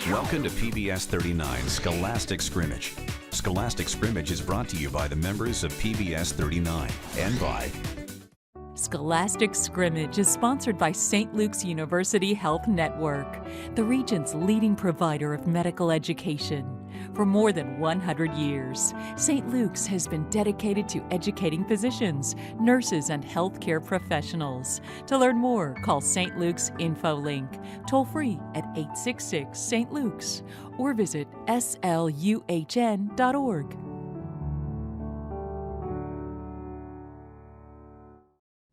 Welcome to PBS 39 Scholastic Scrimmage. Scholastic Scrimmage is brought to you by the members of PBS 39 and by Scholastic Scrimmage is sponsored by St. Luke's University Health Network, the region's leading provider of medical education. For more than 100 years, St. Luke's has been dedicated to educating physicians, nurses, and healthcare professionals. To learn more, call St. Luke's InfoLink, toll free at 866 St. Luke's, or visit sluhn.org.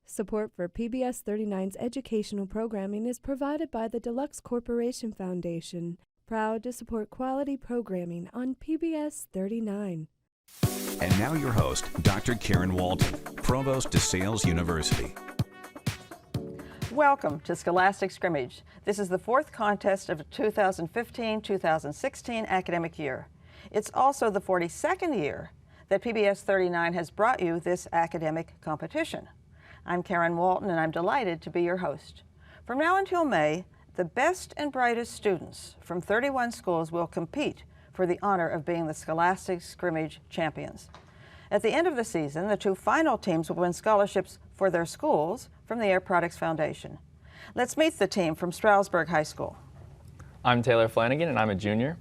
Support for PBS 39's educational programming is provided by the Deluxe Corporation Foundation, proud to support quality programming on PBS 39. And now your host, Dr. Karen Walton, Provost DeSales University. Welcome to Scholastic Scrimmage. This is the fourth contest of the 2015-2016 academic year. It's also the 42nd year that PBS 39 has brought you this academic competition. I'm Karen Walton, and I'm delighted to be your host. From now until May, the best and brightest students from 31 schools will compete for the honor of being the Scholastic Scrimmage champions. At the end of the season, the two final teams will win scholarships for their schools from the Air Products Foundation. Let's meet the team from Stroudsburg High School. I'm Taylor Flanagan, and I'm a junior.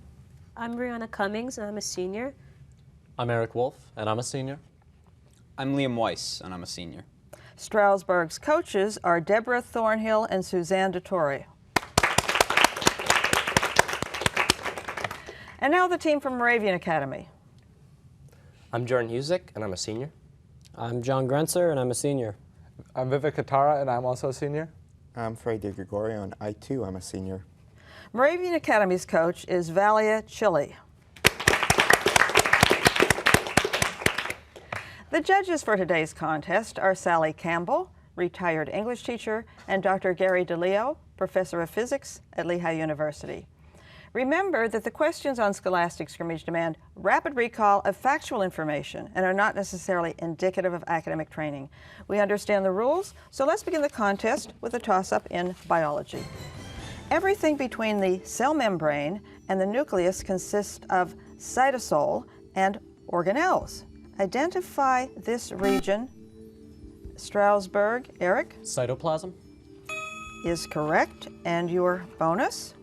I'm Brianna Cummings, and I'm a senior. I'm Eric Wolf, and I'm a senior. I'm Liam Weiss, and I'm a senior. Stroudsburg's coaches are Deborah Thornhill and Suzanne DeTore. And now the team from Moravian Academy. I'm Jordan Husick, and I'm a senior. I'm John Grenzer, and I'm a senior. I'm Vivek Katara, and I'm also a senior. I'm Fred DeGregorio, and I too am a senior. Moravian Academy's coach is Valia Chili. The judges for today's contest are Sally Campbell, retired English teacher, and Dr. Gary DeLeo, professor of physics at Lehigh University. Remember that the questions on Scholastic Scrimmage demand rapid recall of factual information and are not necessarily indicative of academic training. We understand the rules, so let's begin the contest with a toss-up in biology. Everything between the cell membrane and the nucleus consists of cytosol and organelles. Identify this region. Stroudsburg, Eric? Cytoplasm. Is correct. And your bonus?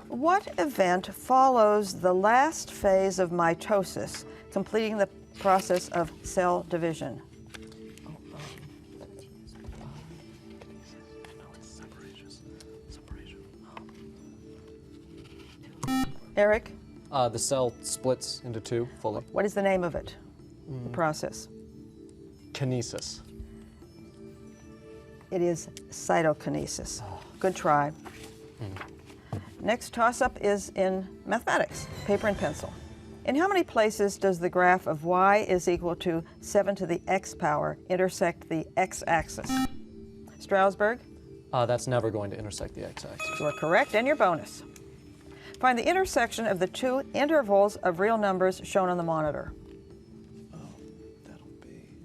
What event follows the last phase of mitosis, completing the process of cell division? Eric? The cell splits into two fully. What is the name of it, the process? Kinesis. It is cytokinesis. Good try. Next toss-up is in mathematics, paper and pencil. In how many places does the graph of y is equal to 7 to the x power intersect the x-axis? Stroudsburg? That's never going to intersect the x-axis. You are correct, and your bonus. Find the intersection of the two intervals of real numbers shown on the monitor. That'll be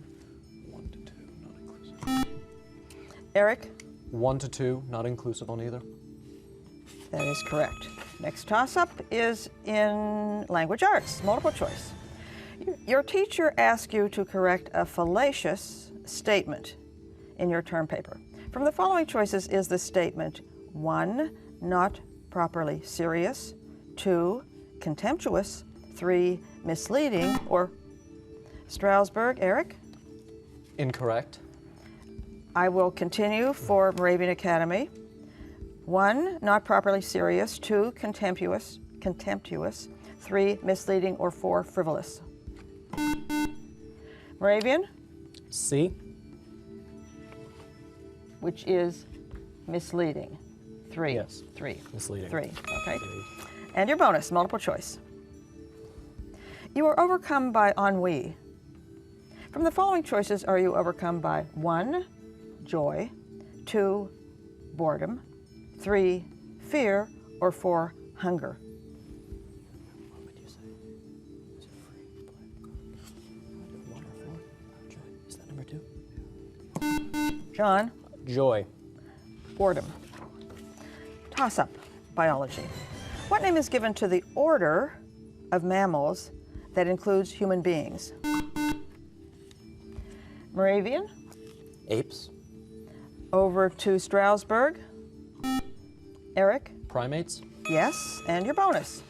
1 to 2, not inclusive. Eric? 1 to 2, not inclusive on either. That is correct. Next toss-up is in language arts, multiple choice. Your teacher asks you to correct a fallacious statement in your term paper. From the following choices is the statement: 1, not properly serious, 2, contemptuous, 3, misleading, or Stroudsburg, Eric? Incorrect. I will continue for Moravian Academy. 1, not properly serious, 2, contemptuous, 3, misleading, or 4, frivolous. Moravian? C. Which is misleading. 3. Yes. 3. Misleading. 3. Okay. And your bonus, multiple choice. You are overcome by ennui. From the following choices are you overcome by: 1, joy, 2, boredom, 3, fear, or 4, hunger? What would you say? Is it free? One or four? Joy. Is that number 2? John? Joy. Boredom. Toss-up. biology. What name is given to the order of mammals that includes human beings? Moravian? Apes. Over to Strasbourg. Eric? Primates. Yes, and your bonus.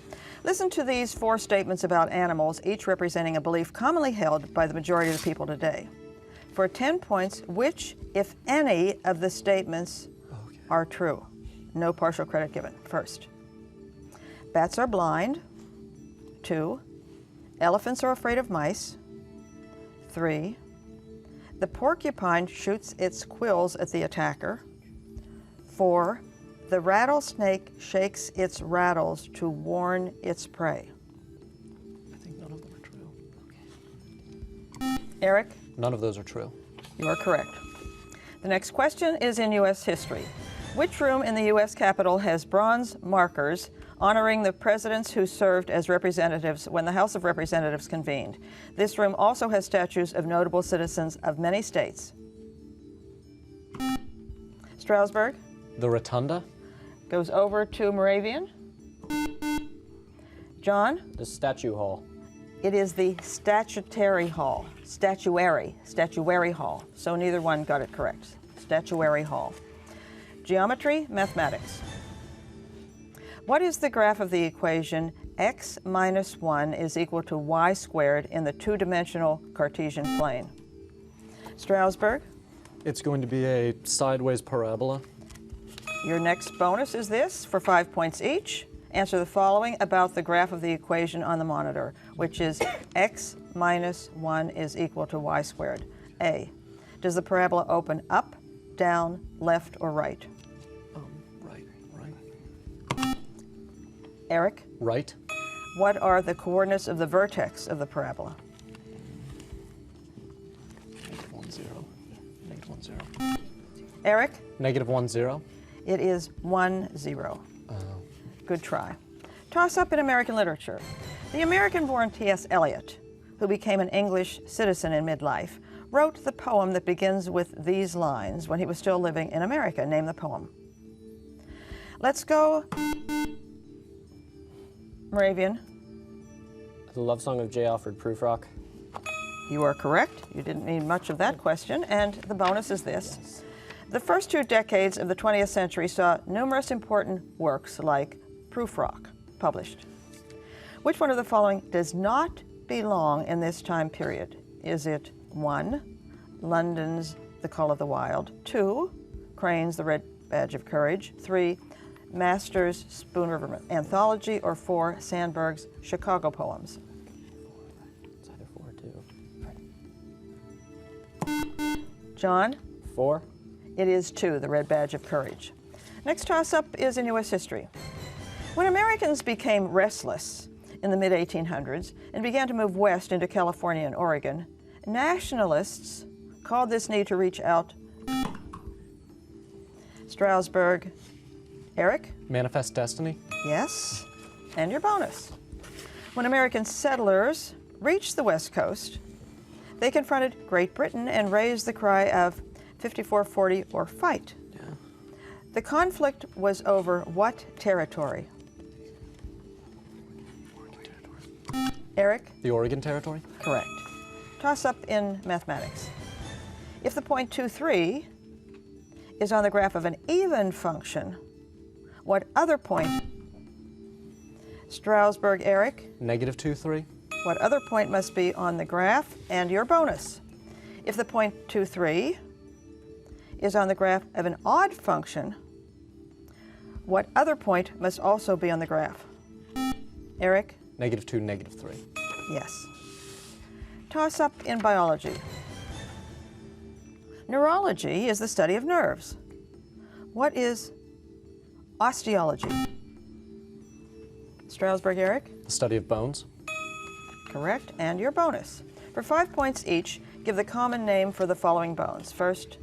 Listen to these 4 statements about animals, each representing a belief commonly held by the majority of the people today. For 10 points, which, if any, of the statements are true? No partial credit given. First, bats are blind. 2, elephants are afraid of mice. 3, the porcupine shoots its quills at the attacker. 4, the rattlesnake shakes its rattles to warn its prey. I think none of them are true. Eric? None of those are true. You are correct. The next question is in U.S. history. Which room in the U.S. Capitol has bronze markers honoring the presidents who served as representatives when the House of Representatives convened? This room also has statues of notable citizens of many states. Strasbourg? The Rotunda. Goes over to Moravian. John? The Statue Hall. It is the Statuary Hall. Statuary Hall. So neither one got it correct. Statuary Hall. Geometry, mathematics. What is the graph of the equation x minus 1 is equal to y squared in the 2-dimensional Cartesian plane? Strasbourg? It's going to be a sideways parabola. Your next bonus is this, for 5 points each. Answer the following about the graph of the equation on the monitor, which is x minus 1 is equal to y squared. A, does the parabola open up, down, left, or right? Right. Eric? Right. What are the coordinates of the vertex of the parabola? -1, 0. -1, 0. Eric? -1, 0. It is 1, 0. Good try. Toss up in American literature. The American-born T.S. Eliot, who became an English citizen in midlife, wrote the poem that begins with these lines when he was still living in America. Name the poem. Let's go. Moravian. The Love Song of J. Alfred Prufrock. You are correct. You didn't need much of that question, and the bonus is this. Yes. The first 2 decades of the 20th century saw numerous important works like Prufrock published. Which one of the following does not belong in this time period? Is it 1, London's The Call of the Wild, 2, Crane's The Red Badge of Courage, 3, Masters' Spoon River Anthology, or 4, Sandburg's Chicago Poems? It's either 4 or 2. John? 4. It is 2, The Red Badge of Courage. Next toss-up is in U.S. history. When Americans became restless in the mid-1800s and began to move west into California and Oregon, nationalists called this need to reach out. Strasbourg. Eric? Manifest Destiny. Yes. And your bonus. When American settlers reached the West Coast, they confronted Great Britain and raised the cry of 54-40 or fight. Yeah. The conflict was over what territory? Eric? The Oregon Territory. Correct. Toss up in mathematics. If the point 2,3 is on the graph of an even function, what other point? Strasbourg, Eric? -2, 3. What other point must be on the graph? And your bonus. If the point 2,3 is on the graph of an odd function, what other point must also be on the graph? Eric? -2, -3. Yes. Toss up in biology. Neurology is the study of nerves. What is osteology? Strasbourg, Eric? The study of bones. Correct. And your bonus. For 5 points each, give the common name for the following bones. First,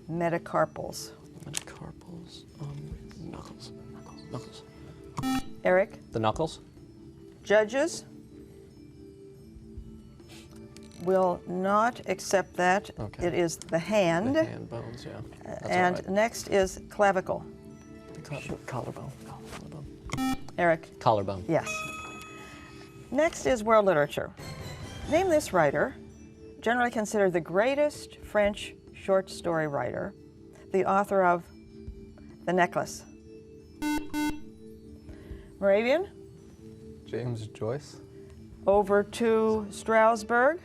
metacarpals. Metacarpals. Knuckles. Knuckles. Eric? The knuckles. Judges will not accept that. Okay. It is the hand. The hand bones, yeah. That's And all right. next is clavicle. Collarbone. Eric? Collarbone. Yes. Next is world literature. Name this writer, generally considered the greatest French short story writer, the author of The Necklace. Moravian? James Joyce. Over to Strasbourg.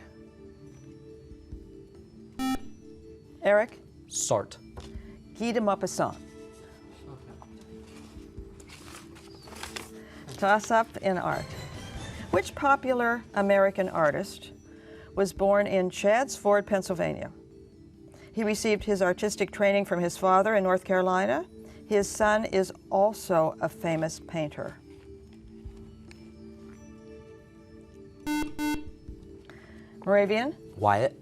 Eric? Sartre. Guy de Maupassant. Toss up in art. Which popular American artist was born in Chadds Ford, Pennsylvania? He received his artistic training from his father in North Carolina. His son is also a famous painter. Moravian? Wyatt.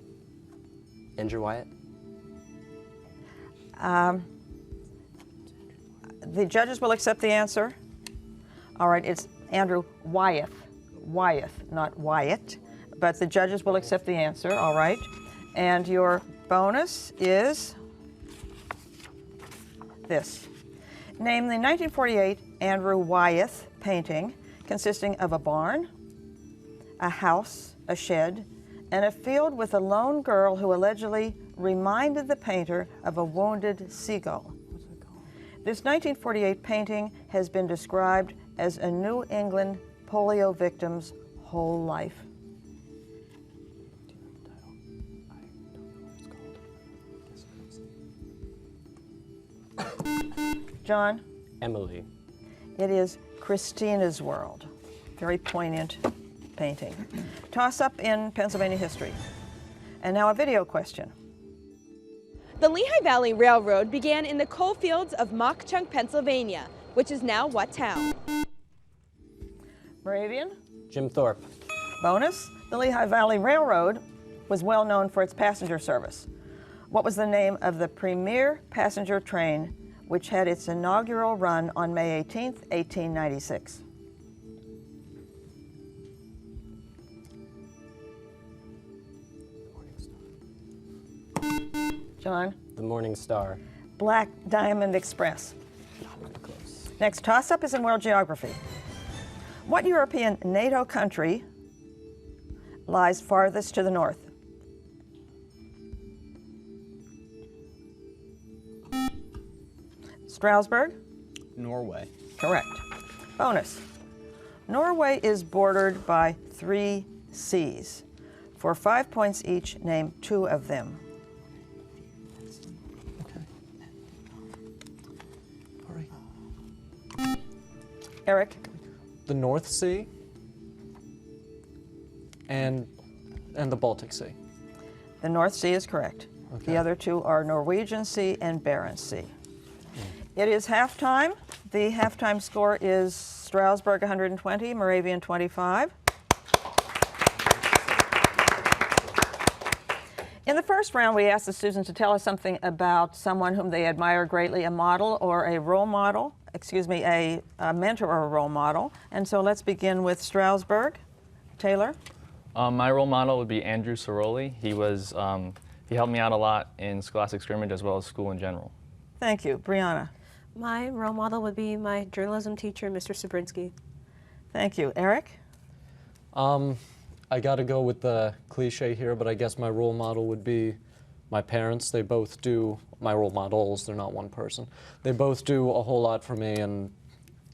Andrew Wyatt. The judges will accept the answer. All right, it's Andrew Wyeth. Wyeth, not Wyatt. But the judges will accept the answer, all right. And your bonus is this. Name the 1948 Andrew Wyeth painting consisting of a barn, a house, a shed, and a field with a lone girl who allegedly reminded the painter of a wounded seagull. This 1948 painting has been described as a New England polio victim's whole life. John? Emily. It is Christina's World. Very poignant painting. Toss up in Pennsylvania history. And now a video question. The Lehigh Valley Railroad began in the coal fields of Mock Chunk, Pennsylvania, which is now what town? Moravian? Jim Thorpe. Bonus, the Lehigh Valley Railroad was well known for its passenger service. What was the name of the premier passenger train which had its inaugural run on May 18, 1896? John? The Morning Star. Black Diamond Express. Next toss-up is in world geography. What European NATO country lies farthest to the north? Strasbourg? Norway. Correct. Bonus. Norway is bordered by 3 seas. For 5 points each, name 2 of them. Eric? The North Sea and the Baltic Sea. The North Sea is correct. Okay. The other 2 are Norwegian Sea and Barents Sea. It is halftime. The halftime score is Strasbourg 120, Moravian 25. In the first round, we asked the students to tell us something about someone whom they admire greatly, a model or a role model, a mentor or a role model. And so let's begin with Strasbourg. Taylor? My role model would be Andrew Soroli. He helped me out a lot in Scholastic Scrimmage as well as school in general. Thank you. Brianna? My role model would be my journalism teacher, Mr. Sabrinsky. Thank you. Eric? I gotta go with the cliche here, but I guess my role model would be my parents. They both do, my role models, they're not one person. They both do a whole lot for me, and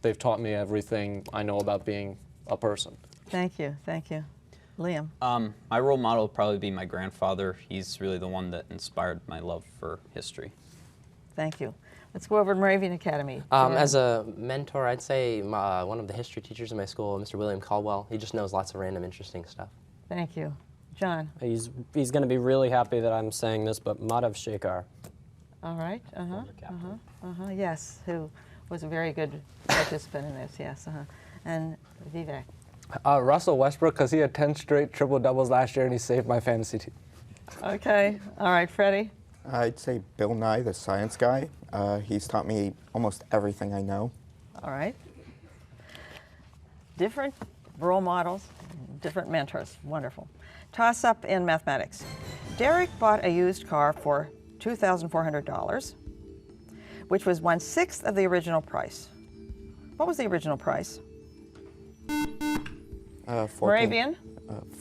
they've taught me everything I know about being a person. Thank you. Thank you. Liam? My role model would probably be my grandfather. He's really the one that inspired my love for history. Thank you. Let's go over to Moravian Academy. As a mentor, I'd say one of the history teachers in my school, Mr. William Caldwell. He just knows lots of random, interesting stuff. Thank you. John? He's going to be really happy that I'm saying this, but Madhav Shekhar. All right. Yes, who was a very good participant in this, yes. And Vivek? Russell Westbrook, because he had 10 straight triple doubles last year and he saved my fantasy team. Okay. All right, Freddie? I'd say Bill Nye, the science guy. He's taught me almost everything I know. All right. Different role models, different mentors. Wonderful. Toss up in mathematics. Derek bought a used car for $2,400. which was 1/6 of the original price. What was the original price? Moravian?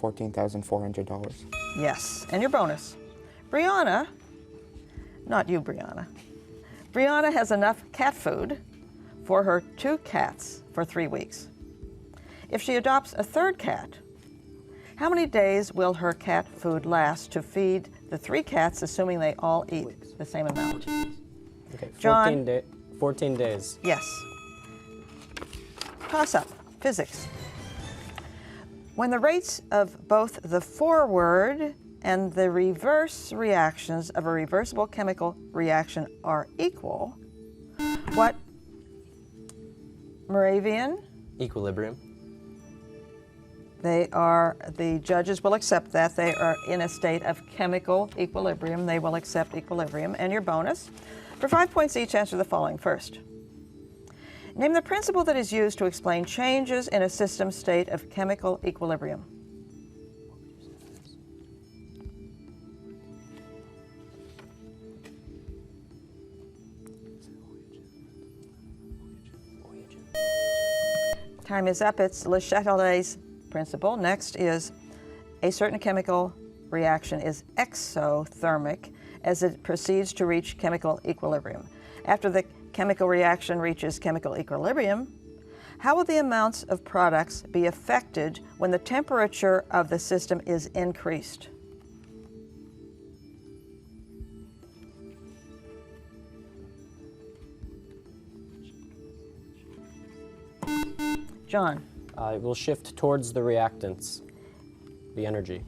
$14,400. Yes, and your bonus. Brianna, not you, Brianna. Brianna has enough cat food for her 2 cats for 3 weeks. If she adopts a 3rd cat, how many days will her cat food last to feed the 3 cats, assuming they all eat the same amount? Okay, John? 14 days. Yes. Toss up, physics. When the rates of both the forward and the reverse reactions of a reversible chemical reaction are equal, what, Moravian? Equilibrium. They are, the judges will accept that. They are in a state of chemical equilibrium. They will accept equilibrium. And your bonus, for 5 points each, answer the following first. Name the principle that is used to explain changes in a system state of chemical equilibrium. Time is up. It's Le Chatelet's principle. Next is a certain chemical reaction is exothermic as it proceeds to reach chemical equilibrium. After the chemical reaction reaches chemical equilibrium, how will the amounts of products be affected when the temperature of the system is increased? John? It will shift towards the reactants, the energy.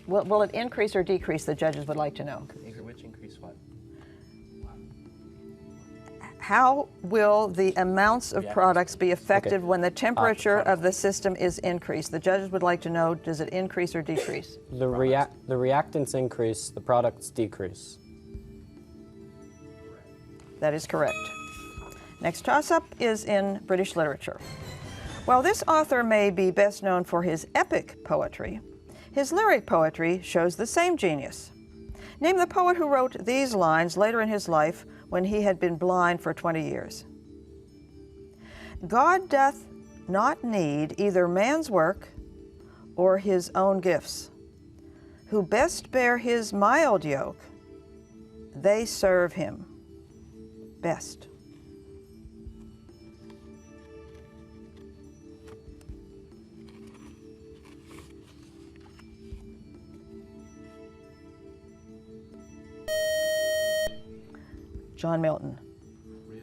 Will it increase or decrease? The judges would like to know. Which increase what? How will the amounts of products be affected when the temperature of the system is increased? The judges would like to know, does it increase or decrease? The reactants increase, the products decrease. That is correct. Next toss-up is in British literature. While this author may be best known for his epic poetry, his lyric poetry shows the same genius. Name the poet who wrote these lines later in his life when he had been blind for 20 years. God doth not need either man's work or his own gifts. Who best bear his mild yoke, they serve him best. John Milton. Really?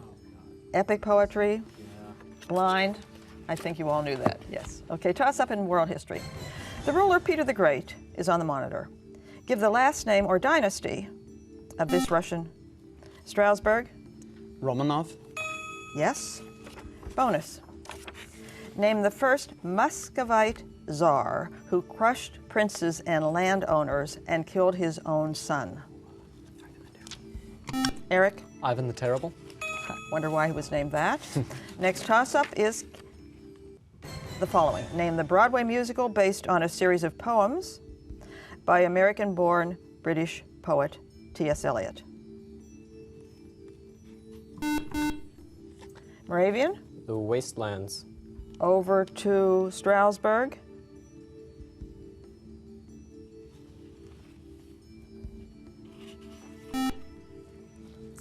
Oh, God. Epic poetry, Yeah. blind. I think you all knew that, yes. Okay, toss up in world history. The ruler Peter the Great is on the monitor. Give the last name or dynasty of this Russian. Strasbourg? Romanov. Yes. Bonus. Name the first Muscovite czar who crushed princes and landowners and killed his own son. Eric? Ivan the Terrible. Wonder why he was named that. Next toss-up is the following. Name the Broadway musical based on a series of poems by American-born British poet T.S. Eliot. Moravian? The Wastelands. Over to Strasbourg.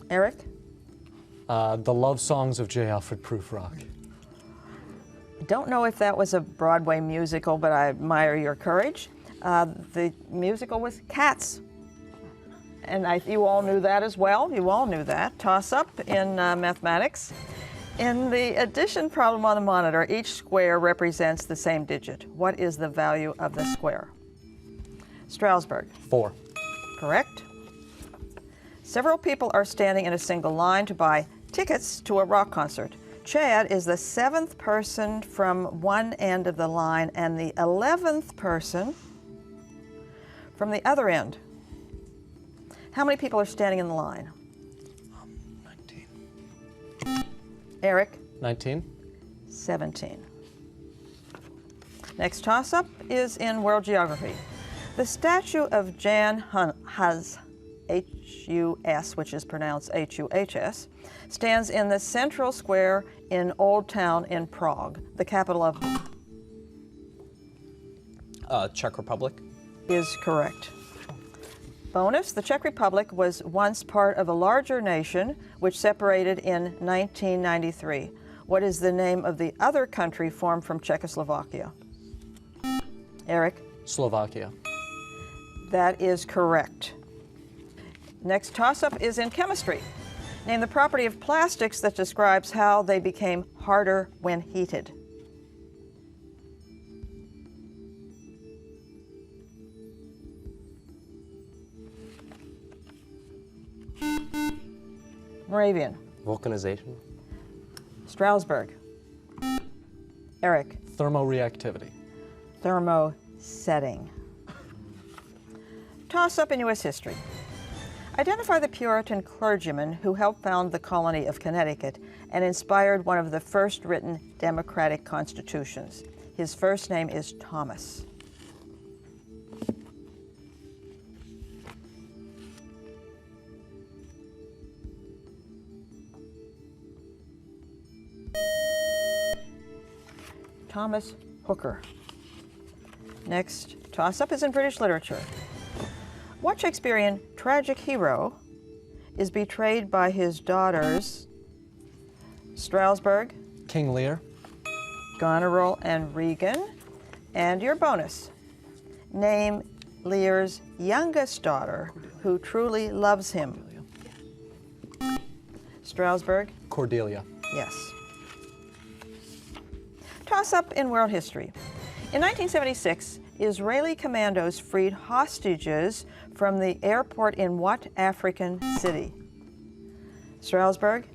Eric? The Love Songs of J. Alfred Prufrock. Don't know if that was a Broadway musical, but I admire your courage. The musical was Cats. And you all knew that as well. You all knew that. Toss up in mathematics. In the addition problem on the monitor, each square represents the same digit. What is the value of the square? Strasbourg. 4. Correct. Several people are standing in a single line to buy tickets to a rock concert. Chad is the 7th person from one end of the line and the 11th person from the other end. How many people are standing in the line? 19. Eric? 19. 17. Next toss-up is in world geography. The statue of Jan Hus, H-U-S, which is pronounced H-U-H-S, stands in the central square in Old Town in Prague, the capital of? Czech Republic. Is correct. Bonus, the Czech Republic was once part of a larger nation which separated in 1993. What is the name of the other country formed from Czechoslovakia? Eric? Slovakia. That is correct. Next toss-up is in chemistry. Name the property of plastics that describes how they became harder when heated. Moravian. Vulcanization. Strasbourg. Eric. Thermoreactivity. Thermosetting. Toss-up in U.S. history. Identify the Puritan clergyman who helped found the colony of Connecticut and inspired one of the first written democratic constitutions. His first name is Thomas. Thomas Hooker. Next toss-up is in British literature. What Shakespearean tragic hero is betrayed by his daughters Strasbourg, King Lear, Goneril, and Regan? And your bonus. Name Lear's youngest daughter who truly loves him. Strasbourg? Cordelia. Yes. Toss-up in world history. In 1976, Israeli commandos freed hostages from the airport in what African city? Strasbourg?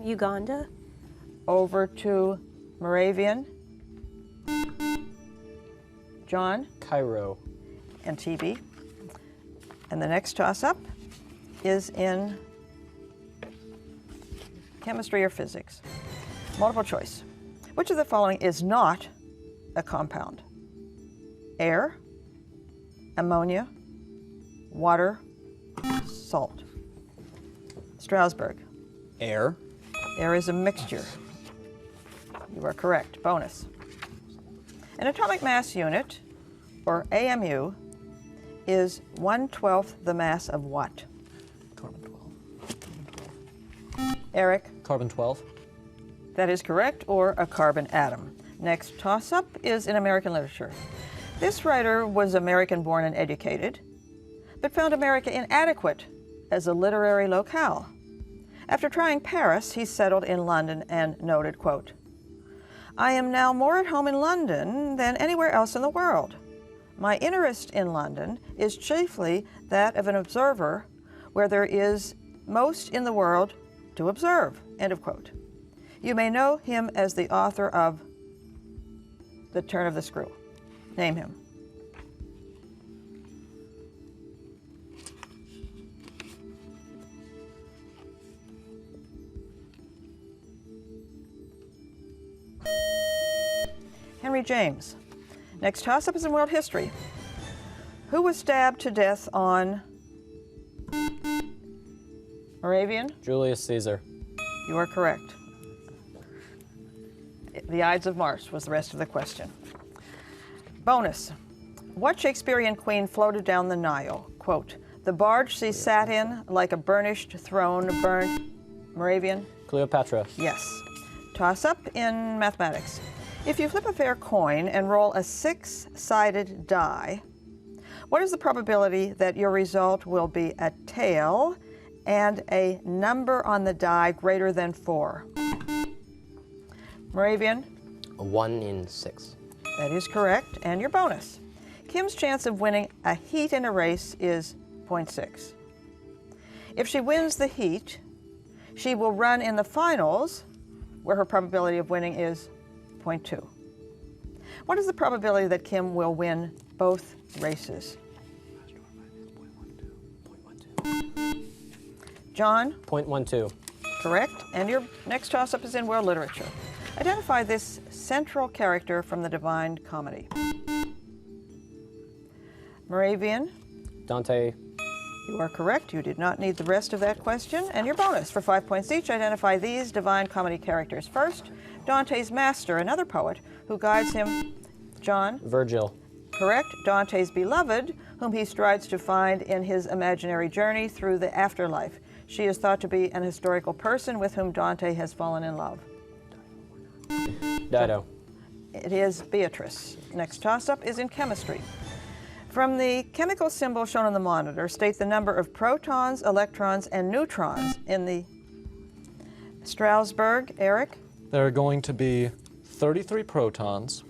Uganda. Over to Moravian. John? Cairo. And TB. And the next toss-up is in chemistry or physics. Multiple choice. Which of the following is not a compound? Air, ammonia, water, salt. Strasbourg. Air. Air is a mixture. You are correct. Bonus. An atomic mass unit, or AMU, is 1/12 the mass of what? Carbon 12. Eric? Carbon 12. That is correct, or a carbon atom. Next toss-up is in American literature. This writer was American-born and educated, but found America inadequate as a literary locale. After trying Paris, he settled in London and noted, quote, "I am now more at home in London than anywhere else in the world. My interest in London is chiefly that of an observer where there is most in the world to observe," end of quote. You may know him as the author of The Turn of the Screw. Name him. Henry James. Next toss-up is in world history. Who was stabbed to death on Moravian? Julius Caesar. You are correct. The Ides of March was the rest of the question. Bonus. What Shakespearean queen floated down the Nile? Quote, "The barge she sat in, like a burnished throne, burnt." Moravian? Cleopatra. Yes. Toss-up in mathematics. If you flip a fair coin and roll a 6-sided die, what is the probability that your result will be a tail and a number on the die greater than 4? Moravian? 1 in 6. That is correct, and your bonus. Kim's chance of winning a heat in a race is 0.6. If she wins the heat, she will run in the finals, where her probability of winning is 0.2. What is the probability that Kim will win both races? John? 0.12. Correct. And your next toss-up is in world literature. Identify this central character from the Divine Comedy. Moravian? Dante. You are correct. You did not need the rest of that question. And your bonus for 5 points each. Identify these Divine Comedy characters. First, Dante's master, another poet who guides him. John? Virgil. Correct. Dante's beloved, whom he strives to find in his imaginary journey through the afterlife. She is thought to be an historical person with whom Dante has fallen in love. Dido. It is Beatrice. Next toss-up is in chemistry. From the chemical symbol shown on the monitor, state the number of protons, electrons, and neutrons in the Strasbourg. Eric? There are going to be 33 protons,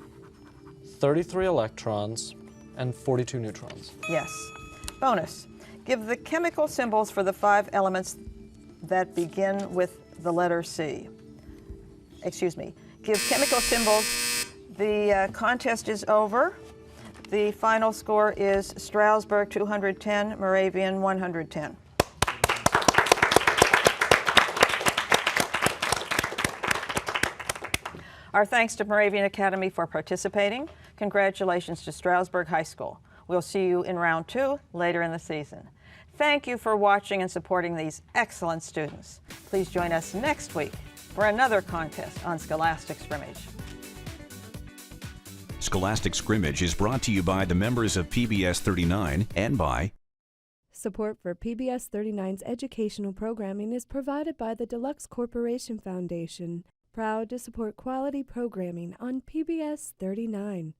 33 electrons, and 42 neutrons. Yes. Bonus. Give the chemical symbols for the 5 elements that begin with the letter C. Excuse me. Give chemical symbols. The contest is over. The final score is Strasbourg 210, Moravian 110. Our thanks to Moravian Academy for participating. Congratulations to Strasbourg High School. We'll see you in round 2 later in the season. Thank you for watching and supporting these excellent students. Please join us next week for another contest on Scholastic Scrimmage. Scholastic Scrimmage is brought to you by the members of PBS 39 and by Support for PBS 39's educational programming is provided by the Deluxe Corporation Foundation, proud to support quality programming on PBS 39.